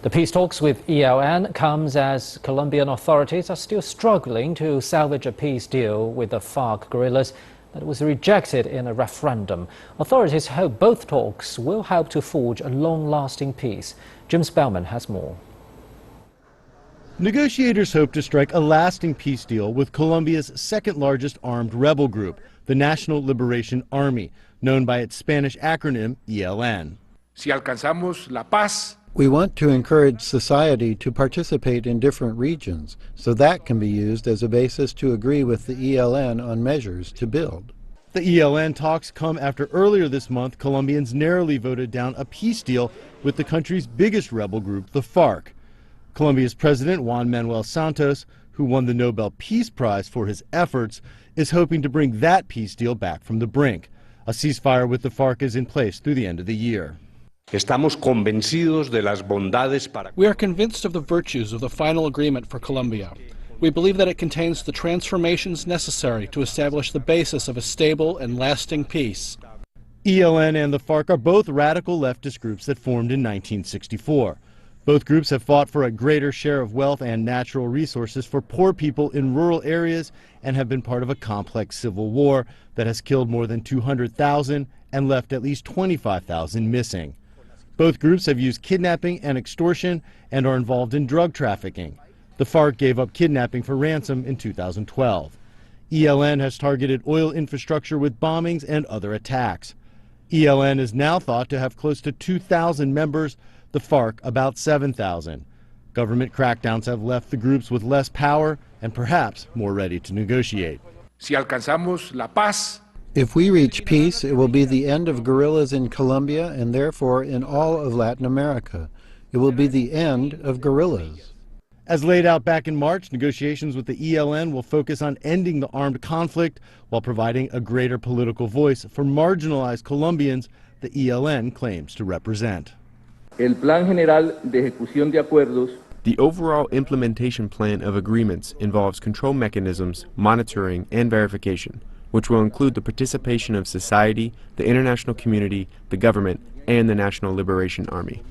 The peace talks with ELN comes as Colombian authorities are still struggling to salvage a peace deal with the FARC guerrillas that was rejected in a referendum. Authorities hope both talks will help to forge a long-lasting peace. Jim Spellman has more. Negotiators hope to strike a lasting peace deal with Colombia's second-largest armed rebel group, the National Liberation Army, known by its Spanish acronym ELN. Si alcanzamos la paz, we want to encourage society to participate in different regions, so that can be used as a basis to agree with the ELN on measures to build. The ELN talks come after earlier this month Colombians narrowly voted down a peace deal with the country's biggest rebel group, the FARC. Colombia's President Juan Manuel Santos, who won the Nobel Peace Prize for his efforts, is hoping to bring that peace deal back from the brink. A ceasefire with the FARC is in place through the end of the year. We are convinced of the virtues of the final agreement for Colombia. We believe that it contains the transformations necessary to establish the basis of a stable and lasting peace. ELN and the FARC are both radical leftist groups that formed in 1964. Both groups have fought for a greater share of wealth and natural resources for poor people in rural areas and have been part of a complex civil war that has killed more than 200,000 and left at least 25,000 missing. Both groups have used kidnapping and extortion and are involved in drug trafficking. The FARC gave up kidnapping for ransom in 2012. ELN has targeted oil infrastructure with bombings and other attacks. ELN is now thought to have close to 2,000 members, the FARC about 7,000. Government crackdowns have left the groups with less power and perhaps more ready to negotiate. Si alcanzamos la paz, if we reach peace, it will be the end of guerrillas in Colombia and therefore in all of Latin America. It will be the end of guerrillas. As laid out back in March, negotiations with the ELN will focus on ending the armed conflict while providing a greater political voice for marginalized Colombians the ELN claims to represent. El Plan General de Ejecución de Acuerdos. The overall implementation plan of agreements involves control mechanisms, monitoring, and verification, which will include the participation of society, the international community, the government, and the National Liberation Army.